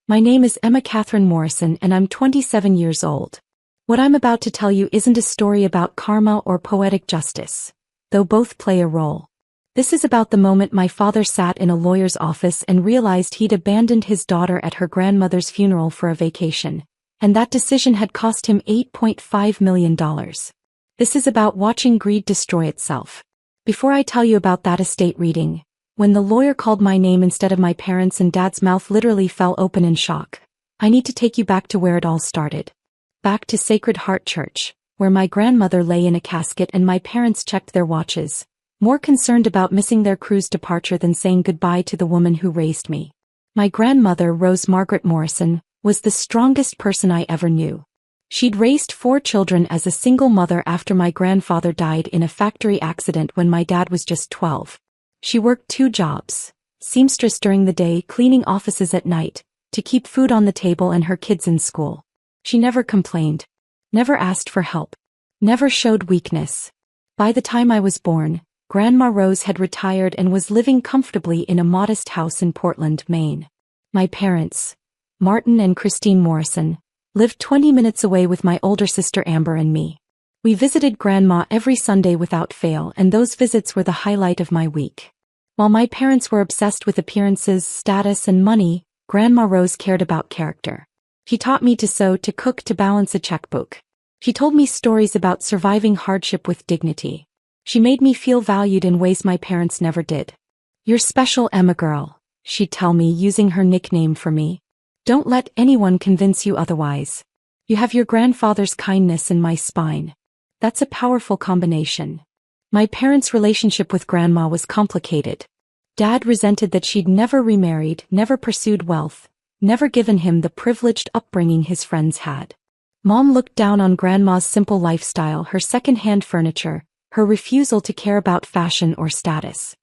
My name is Emma Catherine Morrison and I'm 27 years old. What I'm about to tell you isn't a story about karma or poetic justice, though both play a role. This is about the moment my father sat in a lawyer's office and realized he'd abandoned his daughter at her grandmother's funeral for a vacation, and that decision had cost him $8.5 million. This is about watching greed destroy itself. Before I tell you about that estate reading, when the lawyer called my name instead of my parents' and Dad's mouth literally fell open in shock, I need to take you back to where it all started. Back to Sacred Heart Church, where my grandmother lay in a casket and my parents checked their watches, more concerned about missing their cruise departure than saying goodbye to the woman who raised me. My grandmother, Rose Margaret Morrison, was the strongest person I ever knew. She'd raised 4 children as a single mother after my grandfather died in a factory accident when my dad was just 12. She worked 2 jobs, seamstress during the day, cleaning offices at night, to keep food on the table and her kids in school. She never complained, never asked for help, never showed weakness. By the time I was born, Grandma Rose had retired and was living comfortably in a modest house in Portland, Maine. My parents, Martin and Christine Morrison, lived 20 minutes away with my older sister Amber and me. We visited Grandma every Sunday without fail, and those visits were the highlight of my week. While my parents were obsessed with appearances, status, and money, Grandma Rose cared about character. She taught me to sew, to cook, to balance a checkbook. She told me stories about surviving hardship with dignity. She made me feel valued in ways my parents never did. "You're special, Emma girl," she'd tell me, using her nickname for me. "Don't let anyone convince you otherwise. You have your grandfather's kindness and my spine. That's a powerful combination." My parents' relationship with Grandma was complicated. Dad resented that she'd never remarried, never pursued wealth, never given him the privileged upbringing his friends had. Mom looked down on Grandma's simple lifestyle, her second-hand furniture, her refusal to care about fashion or status.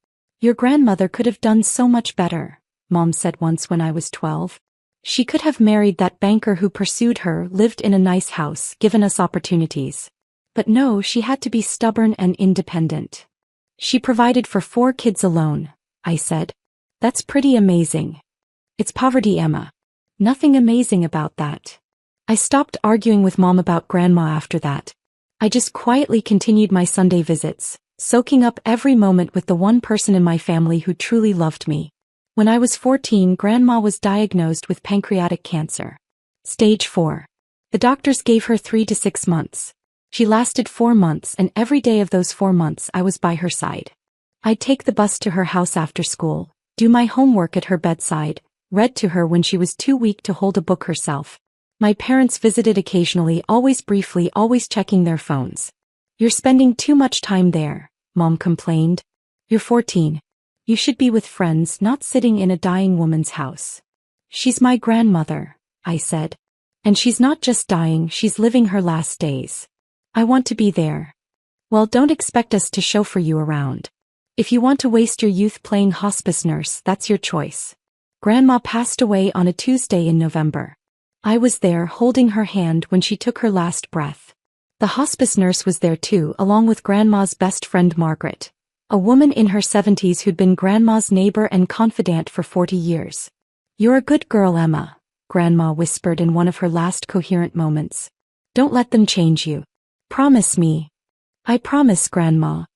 "Your grandmother could have done so much better," Mom said once when I was 12. "She could have married that banker who pursued her, lived in a nice house, given us opportunities. But no, she had to be stubborn and independent. She provided for 4 kids alone," I said. "That's pretty amazing." "It's poverty, Emma. Nothing amazing about that." I stopped arguing with Mom about Grandma after that. I just quietly continued my Sunday visits, soaking up every moment with the one person in my family who truly loved me. When I was 14, Grandma was diagnosed with pancreatic cancer. Stage 4. The doctors gave her 3 to 6 months. She lasted 4 months, and every day of those 4 months I was by her side. I'd take the bus to her house after school, do my homework at her bedside, read to her when she was too weak to hold a book herself. My parents visited occasionally, always briefly, always checking their phones. "You're spending too much time there," Mom complained. "You're 14. You should be with friends, not sitting in a dying woman's house." "She's my grandmother," I said. "And she's not just dying, she's living her last days. I want to be there." "Well, don't expect us to chauffeur you around. If you want to waste your youth playing hospice nurse, that's your choice." Grandma passed away on a Tuesday in November. I was there holding her hand when she took her last breath. The hospice nurse was there too, along with Grandma's best friend Margaret, a woman in her 70s who'd been Grandma's neighbor and confidant for 40 years. "You're a good girl, Emma," Grandma whispered in one of her last coherent moments. "Don't let them change you. Promise me." "I promise, Grandma."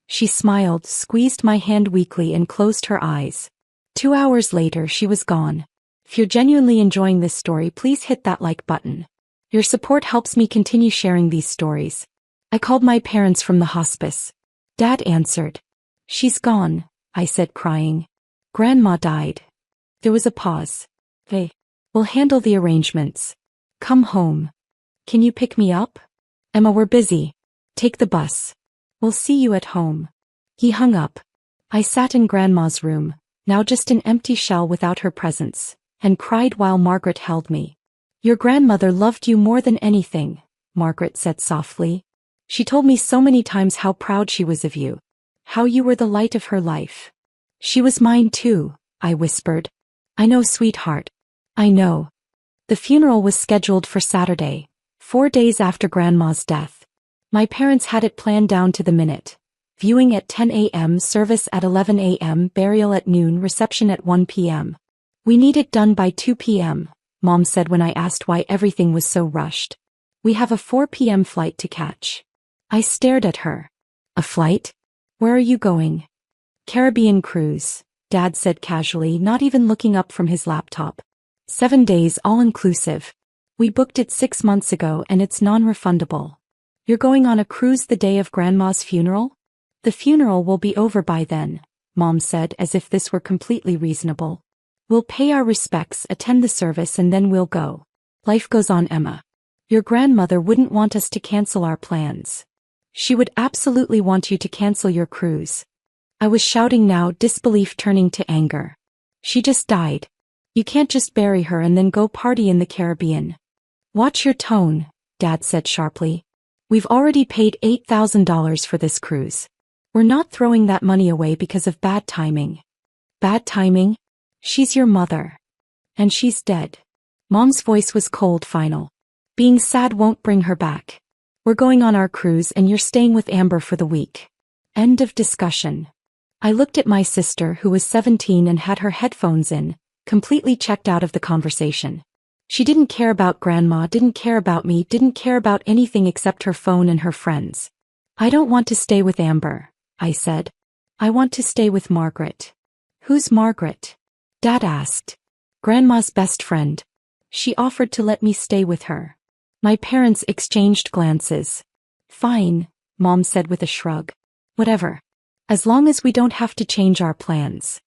She smiled, squeezed my hand weakly and closed her eyes. 2 hours later she was gone. If you're genuinely enjoying this story, please hit that like button. Your support helps me continue sharing these stories. I called my parents from the hospice. Dad answered. "She's gone," I said, crying. "Grandma died." There was a pause. "Hey, we'll handle the arrangements. Come home. Can you pick me up?" "Emma, we're busy. Take the bus. We'll see you at home." He hung up. I sat in Grandma's room, now just an empty shell without her presence, and cried while Margaret held me. "Your grandmother loved you more than anything," Margaret said softly. "She told me so many times how proud she was of you, how you were the light of her life." "She was mine too," I whispered. "I know, sweetheart. I know." The funeral was scheduled for Saturday, 4 days after Grandma's death. My parents had it planned down to the minute. Viewing at 10 a.m., service at 11 a.m., burial at noon, reception at 1 p.m. We need it done by 2 p.m., Mom said when I asked why everything was so rushed. We have a 4 p.m. flight to catch. I stared at her. A flight? Where are you going? Caribbean cruise, Dad said casually, not even looking up from his laptop. 7 days all-inclusive. We booked it 6 months ago and it's non-refundable. You're going on a cruise the day of Grandma's funeral? The funeral will be over by then, Mom said as if this were completely reasonable. We'll pay our respects, attend the service, and then we'll go. Life goes on, Emma. Your grandmother wouldn't want us to cancel our plans. She would absolutely want you to cancel your cruise. I was shouting now, disbelief turning to anger. She just died. You can't just bury her and then go party in the Caribbean. Watch your tone, Dad said sharply. We've already paid $8,000 for this cruise. We're not throwing that money away because of bad timing. Bad timing? She's your mother. And she's dead. Mom's voice was cold, final. Being sad won't bring her back. We're going on our cruise and you're staying with Amber for the week. End of discussion. I looked at my sister, who was 17 and had her headphones in, completely checked out of the conversation. She didn't care about Grandma, didn't care about me, didn't care about anything except her phone and her friends. I don't want to stay with Amber, I said. I want to stay with Margaret. Who's Margaret? Dad asked. Grandma's best friend. She offered to let me stay with her. My parents exchanged glances. Fine, Mom said with a shrug. Whatever. As long as we don't have to change our plans.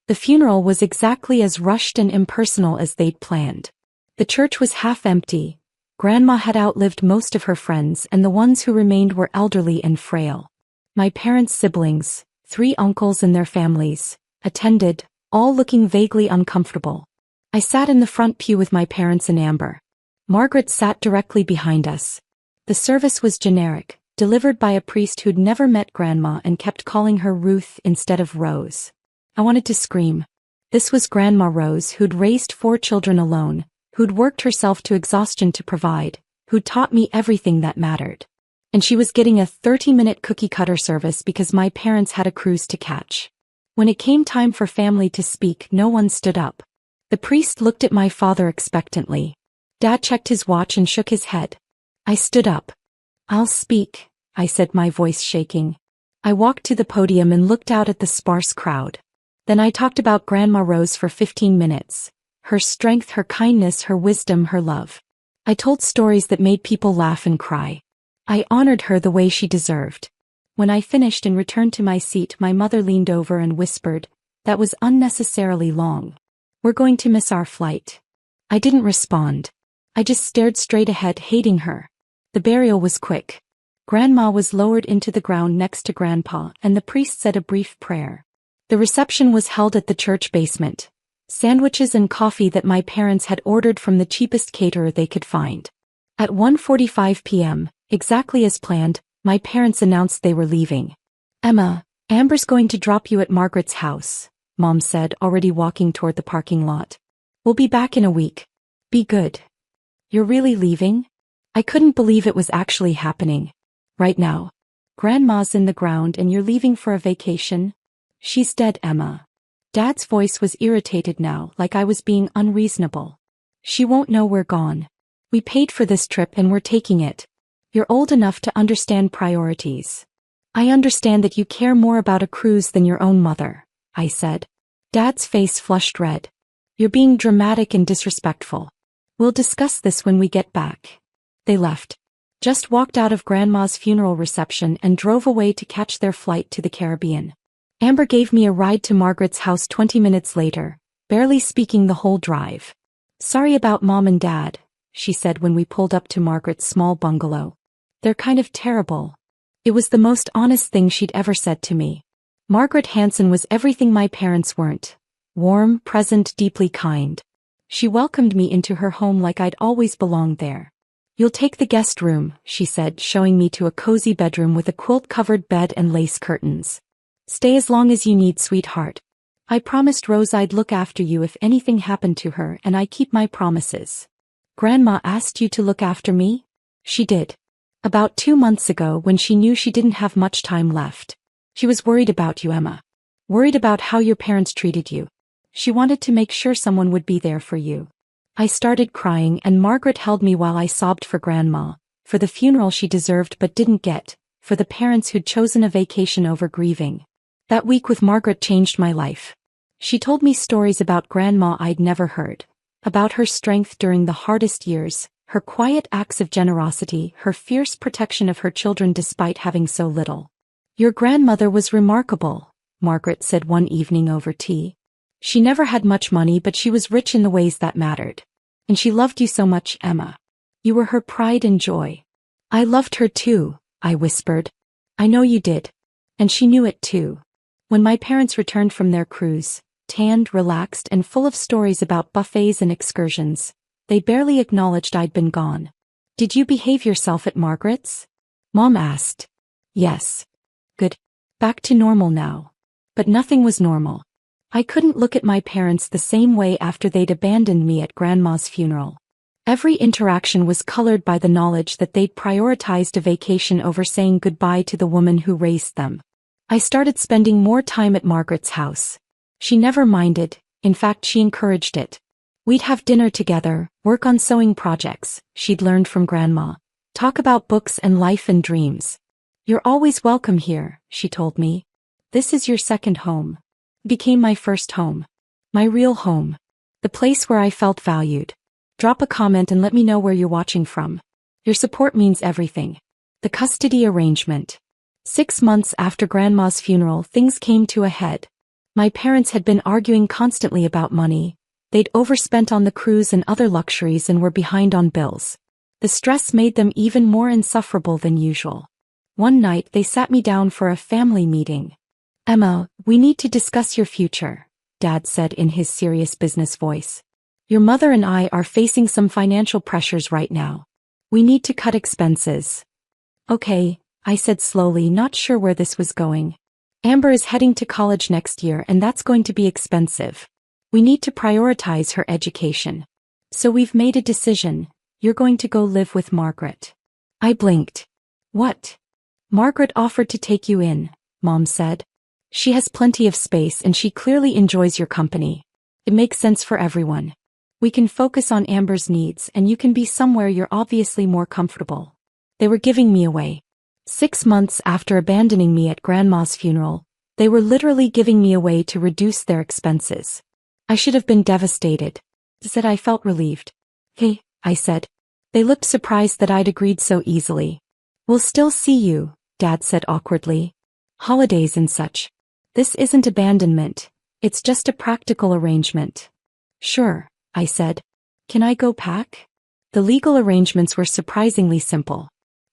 The funeral was exactly as rushed and impersonal as they'd planned. The church was half empty. Grandma had outlived most of her friends and the ones who remained were elderly and frail. My parents' siblings, 3 uncles and their families, attended, all looking vaguely uncomfortable. I sat in the front pew with my parents and Amber. Margaret sat directly behind us. The service was generic, delivered by a priest who'd never met Grandma and kept calling her Ruth instead of Rose. I wanted to scream. This was Grandma Rose, who'd raised 4 children alone, who'd worked herself to exhaustion to provide, who'd taught me everything that mattered. And she was getting a 30-minute cookie-cutter service because my parents had a cruise to catch. When it came time for family to speak, no one stood up. The priest looked at my father expectantly. Dad checked his watch and shook his head. I stood up. I'll speak, I said, my voice shaking. I walked to the podium and looked out at the sparse crowd. Then I talked about Grandma Rose for 15 minutes. Her strength, her kindness, her wisdom, her love. I told stories that made people laugh and cry. I honored her the way she deserved. When I finished and returned to my seat, my mother leaned over and whispered, "That was unnecessarily long. We're going to miss our flight." I didn't respond. I just stared straight ahead, hating her. The burial was quick. Grandma was lowered into the ground next to Grandpa, and the priest said a brief prayer. The reception was held at the church basement. Sandwiches and coffee that my parents had ordered from the cheapest caterer they could find. At 1:45 p.m., exactly as planned, my parents announced they were leaving. "Emma, Amber's going to drop you at Margaret's house," Mom said, already walking toward the parking lot. "We'll be back in a week. Be good." "You're really leaving?" I couldn't believe it was actually happening. "Right now. Grandma's in the ground and you're leaving for a vacation?" "She's dead, Emma." Dad's voice was irritated now, like I was being unreasonable. "She won't know we're gone. We paid for this trip and we're taking it. You're old enough to understand priorities." "I understand that you care more about a cruise than your own mother," I said. Dad's face flushed red. "You're being dramatic and disrespectful. We'll discuss this when we get back." They left. Just walked out of Grandma's funeral reception and drove away to catch their flight to the Caribbean. Amber gave me a ride to Margaret's house 20 minutes later, barely speaking the whole drive. "Sorry about Mom and Dad," she said when we pulled up to Margaret's small bungalow. "They're kind of terrible." It was the most honest thing she'd ever said to me. Margaret Hanson was everything my parents weren't. Warm, present, deeply kind. She welcomed me into her home like I'd always belonged there. "You'll take the guest room," she said, showing me to a cozy bedroom with a quilt-covered bed and lace curtains. "Stay as long as you need, sweetheart. I promised Rose I'd look after you if anything happened to her, and I keep my promises." "Grandma asked you to look after me?" "She did. About 2 months ago, when she knew she didn't have much time left. She was worried about you, Emma. Worried about how your parents treated you. She wanted to make sure someone would be there for you." I started crying and Margaret held me while I sobbed for Grandma, for the funeral she deserved but didn't get, for the parents who'd chosen a vacation over grieving. That week with Margaret changed my life. She told me stories about Grandma I'd never heard, about her strength during the hardest years, her quiet acts of generosity, her fierce protection of her children despite having so little. "Your grandmother was remarkable," Margaret said one evening over tea. "She never had much money but she was rich in the ways that mattered. And she loved you so much, Emma. You were her pride and joy." "I loved her too," I whispered. "I know you did. And she knew it too." When my parents returned from their cruise, tanned, relaxed, and full of stories about buffets and excursions, they barely acknowledged I'd been gone. "Did you behave yourself at Margaret's?" Mom asked. "Yes." "Good. Back to normal now." But nothing was normal. I couldn't look at my parents the same way after they'd abandoned me at Grandma's funeral. Every interaction was colored by the knowledge that they'd prioritized a vacation over saying goodbye to the woman who raised them. I started spending more time at Margaret's house. She never minded, in fact she encouraged it. We'd have dinner together, work on sewing projects she'd learned from Grandma, talk about books and life and dreams. "You're always welcome here," she told me. "This is your second home." It became my first home. My real home. The place where I felt valued. Drop a comment and let me know where you're watching from. Your support means everything. The custody arrangement. 6 months after Grandma's funeral, things came to a head. My parents had been arguing constantly about money. They'd overspent on the cruise and other luxuries and were behind on bills. The stress made them even more insufferable than usual. One night they sat me down for a family meeting. "Emma, we need to discuss your future," Dad said in his serious business voice. "Your mother and I are facing some financial pressures right now. We need to cut expenses." "Okay," I said slowly, not sure where this was going. "Amber is heading to college next year and that's going to be expensive. We need to prioritize her education. So we've made a decision. You're going to go live with Margaret." I blinked. "What?" "Margaret offered to take you in," Mom said. "She has plenty of space and she clearly enjoys your company. It makes sense for everyone. We can focus on Amber's needs and you can be somewhere you're obviously more comfortable." They were giving me away. 6 months after abandoning me at Grandma's funeral, they were literally giving me away to reduce their expenses. I should have been devastated. Instead I felt relieved. "Hey," I said. They looked surprised that I'd agreed so easily. "We'll still see you," Dad said awkwardly. "Holidays and such. This isn't abandonment. It's just a practical arrangement." "Sure," I said. "Can I go pack?" The legal arrangements were surprisingly simple.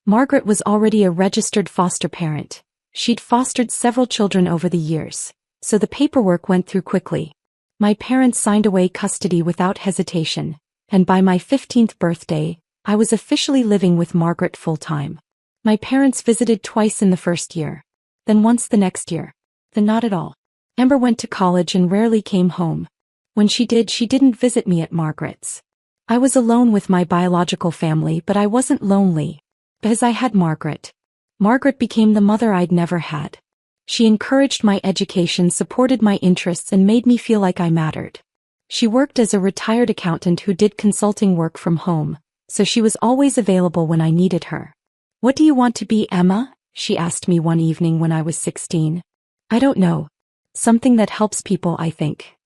Margaret was already a registered foster parent. She'd fostered several children over the years, so the paperwork went through quickly. My parents signed away custody without hesitation, and by my 15th birthday, I was officially living with Margaret full-time. My parents visited twice in the first year, then once the next year, then not at all. Amber went to college and rarely came home. When she did, she didn't visit me at Margaret's. I was alone with my biological family, but I wasn't lonely, because I had Margaret. Margaret became the mother I'd never had. She encouraged my education, supported my interests, and made me feel like I mattered. She worked as a retired accountant who did consulting work from home, so she was always available when I needed her. "What do you want to be, Emma?" she asked me one evening when I was 16. "I don't know. Something that helps people, I think."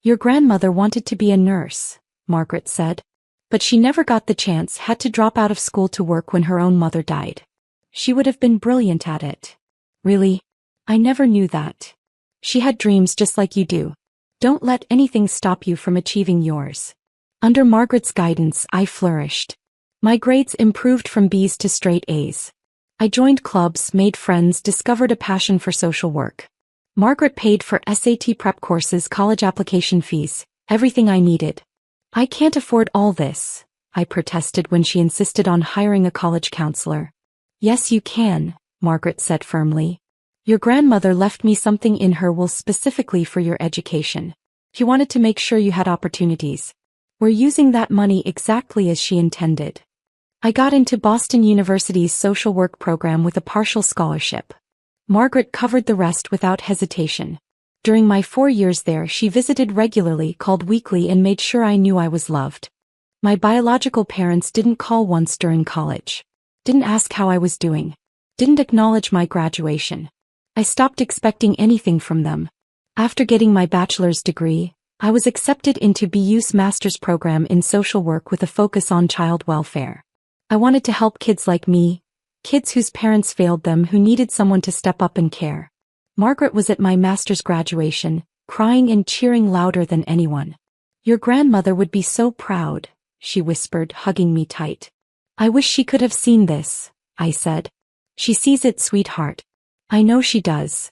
"Your grandmother wanted to be a nurse," Margaret said. "But she never got the chance, had to drop out of school to work when her own mother died. She would have been brilliant at it." "Really? I never knew that." "She had dreams just like you do. Don't let anything stop you from achieving yours." Under Margaret's guidance, I flourished. My grades improved from B's to straight A's. I joined clubs, made friends, discovered a passion for social work. Margaret paid for SAT prep courses, college application fees, everything I needed. "I can't afford all this," I protested when she insisted on hiring a college counselor. "Yes, you can," Margaret said firmly. "Your grandmother left me something in her will specifically for your education. She wanted to make sure you had opportunities. We're using that money exactly as she intended." I got into Boston University's social work program with a partial scholarship. Margaret covered the rest without hesitation. During my 4 years there, she visited regularly, called weekly, and made sure I knew I was loved. My biological parents didn't call once during college. Didn't ask how I was doing. Didn't acknowledge my graduation. I stopped expecting anything from them. After getting my bachelor's degree, I was accepted into BU's master's program in social work with a focus on child welfare. I wanted to help kids like me, kids whose parents failed them who needed someone to step up and care. Margaret was at my master's graduation, crying and cheering louder than anyone. "Your grandmother would be so proud," she whispered, hugging me tight. "I wish she could have seen this," I said. "She sees it, sweetheart." "I know she does."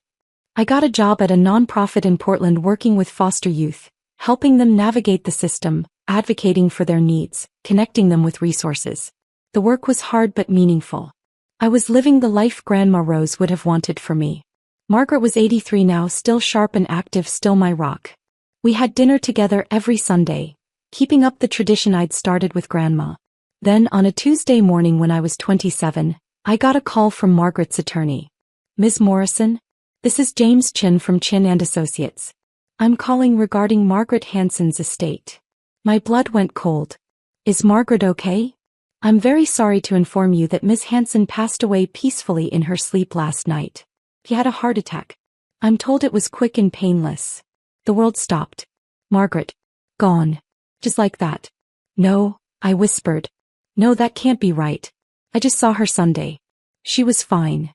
I got a job at a nonprofit in Portland working with foster youth, helping them navigate the system, advocating for their needs, connecting them with resources. The work was hard but meaningful. I was living the life Grandma Rose would have wanted for me. Margaret was 83 now, still sharp and active, still my rock. We had dinner together every Sunday, keeping up the tradition I'd started with Grandma. Then, on a Tuesday morning when I was 27, I got a call from Margaret's attorney. "Ms. Morrison? This is James Chin from Chin & Associates. I'm calling regarding Margaret Hansen's estate." My blood went cold. "Is Margaret okay?" "I'm very sorry to inform you that Miss Hansen passed away peacefully in her sleep last night. She had a heart attack. I'm told it was quick and painless." The world stopped. "Margaret. Gone. Just like that." "No," I whispered. "No, that can't be right. I just saw her Sunday. She was fine."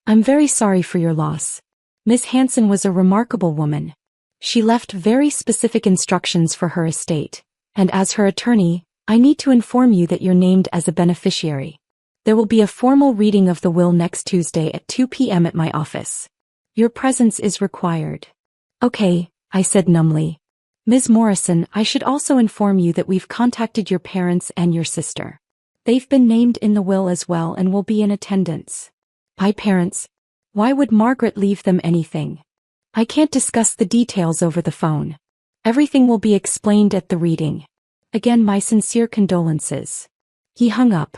"I'm very sorry for your loss. Miss Hansen was a remarkable woman. She left very specific instructions for her estate, and as her attorney, I need to inform you that you're named as a beneficiary. There will be a formal reading of the will next Tuesday at 2 p.m. at my office. Your presence is required." "Okay," I said numbly. "Ms. Morrison, I should also inform you that we've contacted your parents and your sister. They've been named in the will as well and will be in attendance." "My parents? Why would Margaret leave them anything?" "I can't discuss the details over the phone. Everything will be explained at the reading. Again, my sincere condolences." He hung up.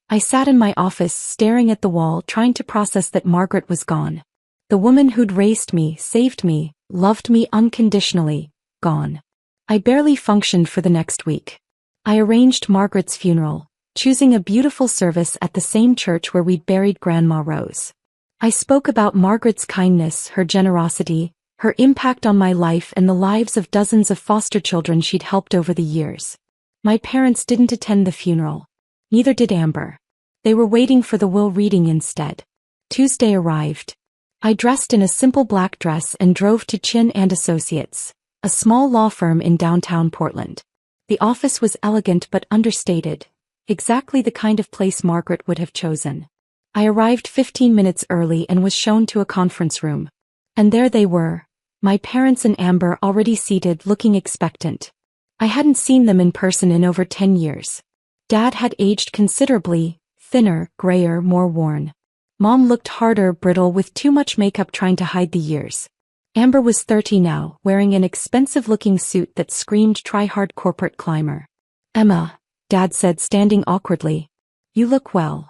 I sat in my office staring at the wall, trying to process that Margaret was gone. The woman who'd raised me, saved me, loved me unconditionally, gone. I barely functioned for the next week. I arranged Margaret's funeral, choosing a beautiful service at the same church where we'd buried Grandma Rose. I spoke about Margaret's kindness, her generosity, her impact on my life and the lives of dozens of foster children she'd helped over the years. My parents didn't attend the funeral. Neither did Amber. They were waiting for the will reading instead. Tuesday arrived. I dressed in a simple black dress and drove to Chin & Associates, a small law firm in downtown Portland. The office was elegant but understated, exactly the kind of place Margaret would have chosen. I arrived 15 minutes early and was shown to a conference room. And there they were, my parents and Amber already seated, looking expectant. I hadn't seen them in person in over 10 years. Dad had aged considerably, thinner, grayer, more worn. Mom looked harder, brittle, with too much makeup trying to hide the years. Amber was 30 now, wearing an expensive-looking suit that screamed try-hard corporate climber. "Emma," Dad said, standing awkwardly. "You look well."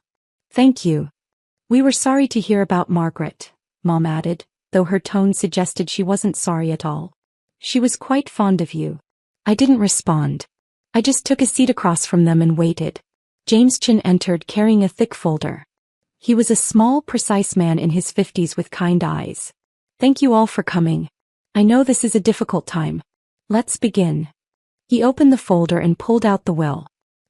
"Thank you." "We were sorry to hear about Margaret," Mom added, though her tone suggested she wasn't sorry at all. "She was quite fond of you." I didn't respond. I just took a seat across from them and waited. James Chin entered, carrying a thick folder. He was a small, precise man in his 50s with kind eyes. "Thank you all for coming. I know this is a difficult time. Let's begin." He opened the folder and pulled out the will.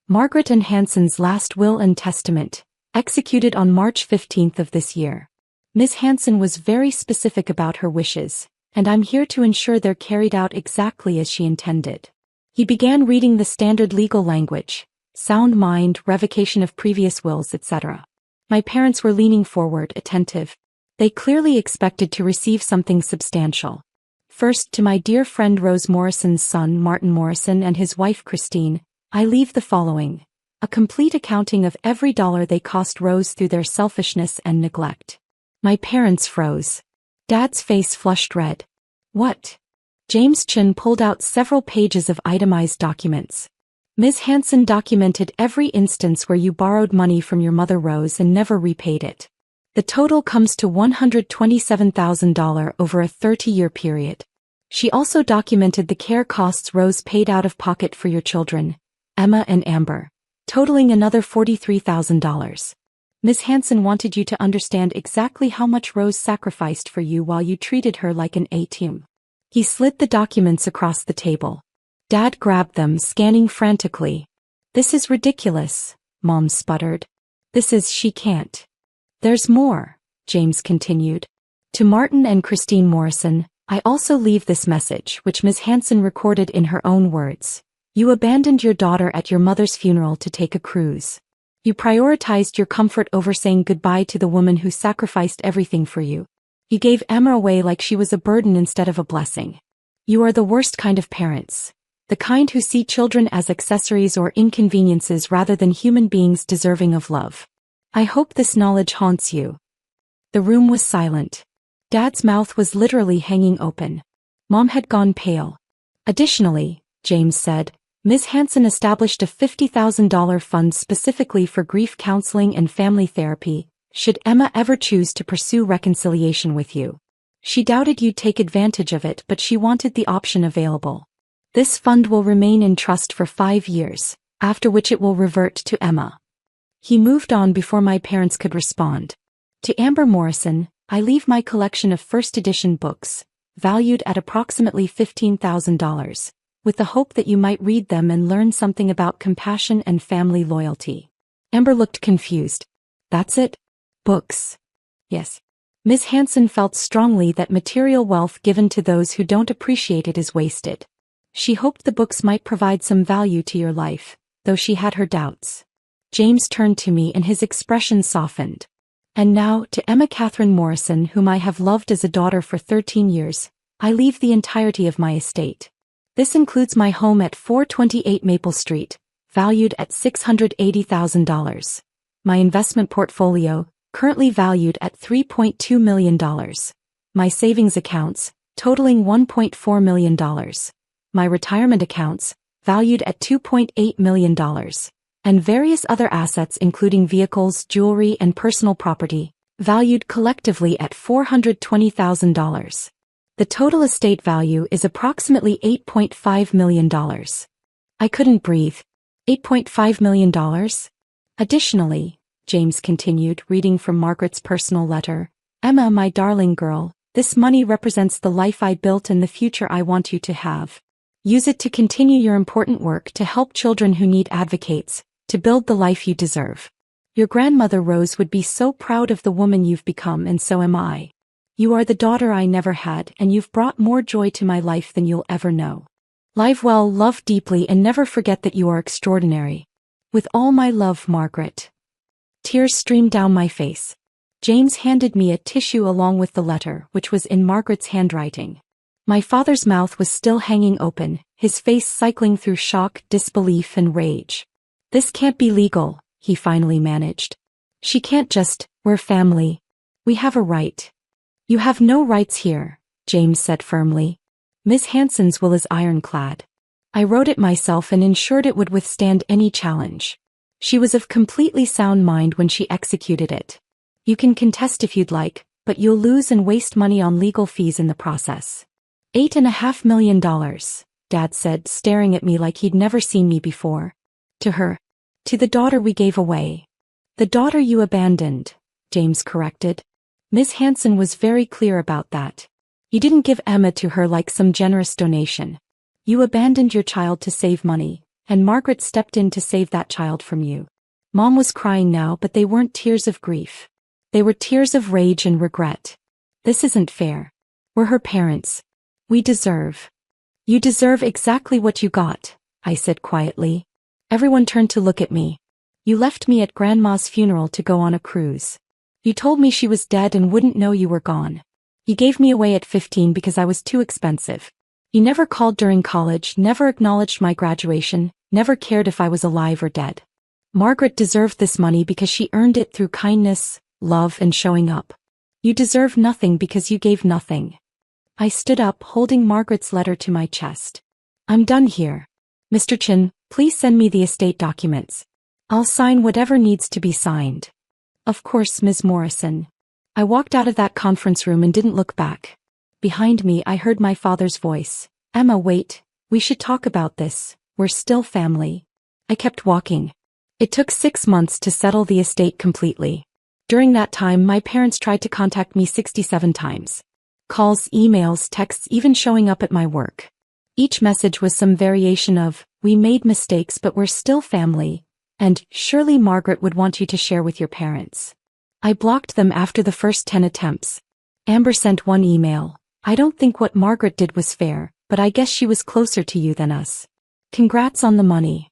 Margaret and Hansen's last will and testament, executed on March 15th of this year. Ms. Hansen was very specific about her wishes, and I'm here to ensure they're carried out exactly as she intended. He began reading the standard legal language: sound mind, revocation of previous wills, etc. My parents were leaning forward, attentive. They clearly expected to receive something substantial. "First, to my dear friend Rose Morrison's son Martin Morrison and his wife Christine, I leave the following: a complete accounting of every dollar they cost Rose through their selfishness and neglect." My parents froze. Dad's face flushed red. "What?" James Chin pulled out several pages of itemized documents. "Ms. Hansen documented every instance where you borrowed money from your mother Rose and never repaid it. The total comes to $127,000 over a 30-year period. She also documented the care costs Rose paid out of pocket for your children, Emma and Amber, totaling another $43,000. Miss Hanson wanted you to understand exactly how much Rose sacrificed for you while you treated her like an A-team. He slid the documents across the table. Dad grabbed them, scanning frantically. This is ridiculous, Mom sputtered. She can't. There's more, James continued. To Martin and Christine Morrison, I also leave this message, which Miss Hanson recorded in her own words. You abandoned your daughter at your mother's funeral to take a cruise. You prioritized your comfort over saying goodbye to the woman who sacrificed everything for you. You gave Emma away like she was a burden instead of a blessing. You are the worst kind of parents. The kind who see children as accessories or inconveniences rather than human beings deserving of love. I hope this knowledge haunts you. The room was silent. Dad's mouth was literally hanging open. Mom had gone pale. Additionally, James said, Ms. Hanson established a $50,000 fund specifically for grief counseling and family therapy, should Emma ever choose to pursue reconciliation with you. She doubted you'd take advantage of it, but she wanted the option available. This fund will remain in trust for 5 years, after which it will revert to Emma. He moved on before my parents could respond. To Amber Morrison, I leave my collection of first edition books, valued at approximately $15,000, with the hope that you might read them and learn something about compassion and family loyalty. Amber looked confused. That's it? Books? Yes. Miss Hanson felt strongly that material wealth given to those who don't appreciate it is wasted. She hoped the books might provide some value to your life, though she had her doubts. James turned to me and his expression softened. And now, to Emma Catherine Morrison, whom I have loved as a daughter for 13 years, I leave the entirety of my estate. This includes my home at 428 Maple Street, valued at $680,000. My investment portfolio, currently valued at $3.2 million. My savings accounts, totaling $1.4 million. My retirement accounts, valued at $2.8 million. And various other assets including vehicles, jewelry, and personal property, valued collectively at $420,000. The total estate value is approximately $8.5 million. I couldn't breathe. $8.5 million? Additionally, James continued, reading from Margaret's personal letter, Emma, my darling girl, this money represents the life I built and the future I want you to have. Use it to continue your important work to help children who need advocates, to build the life you deserve. Your grandmother Rose would be so proud of the woman you've become, and so am I. You are the daughter I never had, and you've brought more joy to my life than you'll ever know. Live well, love deeply, and never forget that you are extraordinary. With all my love, Margaret. Tears streamed down my face. James handed me a tissue along with the letter, which was in Margaret's handwriting. My father's mouth was still hanging open, his face cycling through shock, disbelief, and rage. This can't be legal, he finally managed. She can't just, we're family. We have a right. You have no rights here, James said firmly. Miss Hanson's will is ironclad. I wrote it myself and ensured it would withstand any challenge. She was of completely sound mind when she executed it. You can contest if you'd like, but you'll lose and waste money on legal fees in the process. $8.5 million, Dad said, staring at me like he'd never seen me before. To her. To the daughter we gave away. The daughter you abandoned, James corrected. Miss Hanson was very clear about that. You didn't give Emma to her like some generous donation. You abandoned your child to save money, and Margaret stepped in to save that child from you. Mom was crying now, but they weren't tears of grief. They were tears of rage and regret. This isn't fair. We're her parents. We deserve. You deserve exactly what you got, I said quietly. Everyone turned to look at me. You left me at Grandma's funeral to go on a cruise. You told me she was dead and wouldn't know you were gone. You gave me away at 15 because I was too expensive. You never called during college, never acknowledged my graduation, never cared if I was alive or dead. Margaret deserved this money because she earned it through kindness, love, and showing up. You deserve nothing because you gave nothing. I stood up, holding Margaret's letter to my chest. I'm done here. Mr. Chin, please send me the estate documents. I'll sign whatever needs to be signed. Of course, Ms. Morrison. I walked out of that conference room and didn't look back. Behind me, I heard my father's voice. Emma, wait. We should talk about this. We're still family. I kept walking. It took 6 months to settle the estate completely. During that time, my parents tried to contact me 67 times. Calls, emails, texts, even showing up at my work. Each message was some variation of, "We made mistakes but we're still family," and "Surely Margaret would want you to share with your parents." I blocked them after the first 10 attempts. Amber sent one email. "I don't think what Margaret did was fair, but I guess she was closer to you than us. Congrats on the money."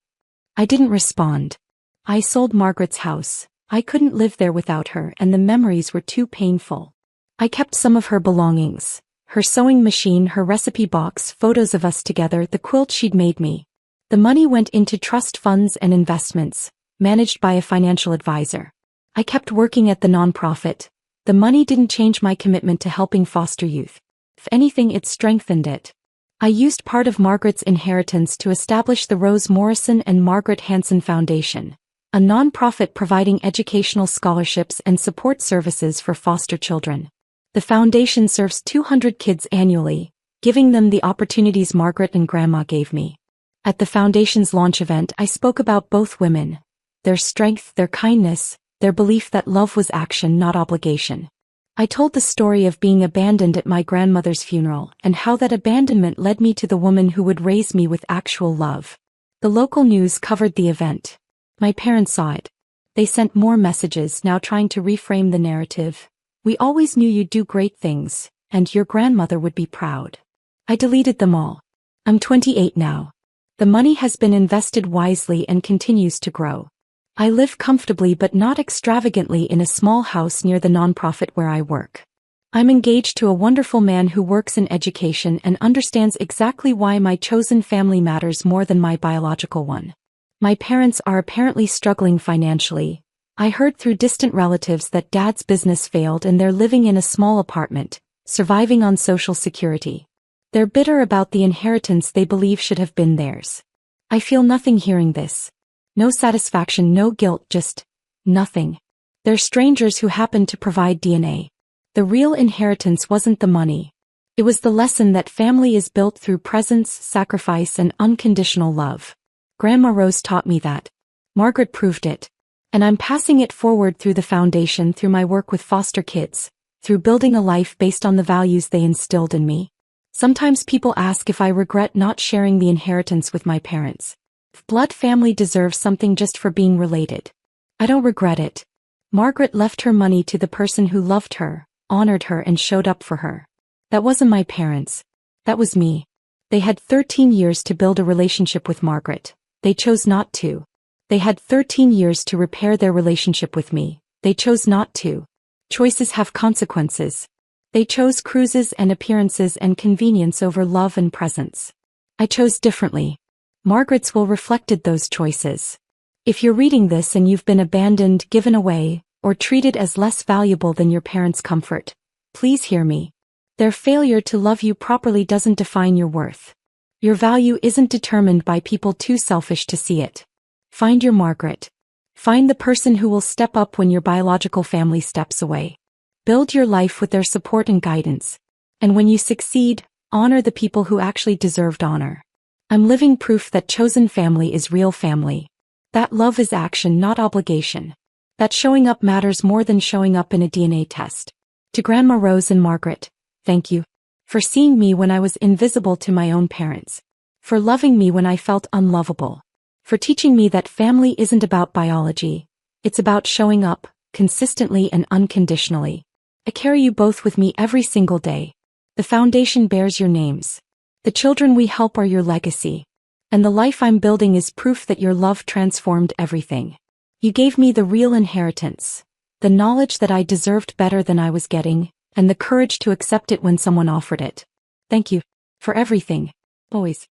I didn't respond. I sold Margaret's house. I couldn't live there without her, and the memories were too painful. I kept some of her belongings. Her sewing machine, her recipe box, photos of us together, the quilt she'd made me. The money went into trust funds and investments, managed by a financial advisor. I kept working at the nonprofit. The money didn't change my commitment to helping foster youth. If anything, it strengthened it. I used part of Margaret's inheritance to establish the Rose Morrison and Margaret Hanson Foundation, a nonprofit providing educational scholarships and support services for foster children. The foundation serves 200 kids annually, giving them the opportunities Margaret and Grandma gave me. At the foundation's launch event, I spoke about both women, their strength, their kindness, their belief that love was action, not obligation. I told the story of being abandoned at my grandmother's funeral and how that abandonment led me to the woman who would raise me with actual love. The local news covered the event. My parents saw it. They sent more messages, now trying to reframe the narrative. "We always knew you'd do great things, and your grandmother would be proud." I deleted them all. I'm 28 now. The money has been invested wisely and continues to grow. I live comfortably but not extravagantly in a small house near the nonprofit where I work. I'm engaged to a wonderful man who works in education and understands exactly why my chosen family matters more than my biological one. My parents are apparently struggling financially. I heard through distant relatives that Dad's business failed and they're living in a small apartment, surviving on Social Security. They're bitter about the inheritance they believe should have been theirs. I feel nothing hearing this. No satisfaction, no guilt, just nothing. They're strangers who happen to provide DNA. The real inheritance wasn't the money. It was the lesson that family is built through presence, sacrifice, and unconditional love. Grandma Rose taught me that. Margaret proved it. And I'm passing it forward through the foundation, through my work with foster kids, through building a life based on the values they instilled in me. Sometimes people ask if I regret not sharing the inheritance with my parents. If blood family deserves something just for being related. I don't regret it. Margaret left her money to the person who loved her, honored her, and showed up for her. That wasn't my parents. That was me. They had 13 years to build a relationship with Margaret. They chose not to. They had 13 years to repair their relationship with me. They chose not to. Choices have consequences. They chose cruises and appearances and convenience over love and presence. I chose differently. Margaret's will reflected those choices. If you're reading this and you've been abandoned, given away, or treated as less valuable than your parents' comfort, please hear me. Their failure to love you properly doesn't define your worth. Your value isn't determined by people too selfish to see it. Find your Margaret. Find the person who will step up when your biological family steps away. Build your life with their support and guidance. And when you succeed, honor the people who actually deserved honor. I'm living proof that chosen family is real family. That love is action, not obligation. That showing up matters more than showing up in a DNA test. To Grandma Rose and Margaret, thank you. For seeing me when I was invisible to my own parents. For loving me when I felt unlovable. For teaching me that family isn't about biology. It's about showing up, consistently and unconditionally. I carry you both with me every single day. The foundation bears your names. The children we help are your legacy. And the life I'm building is proof that your love transformed everything. You gave me the real inheritance. The knowledge that I deserved better than I was getting, and the courage to accept it when someone offered it. Thank you. For everything. Always.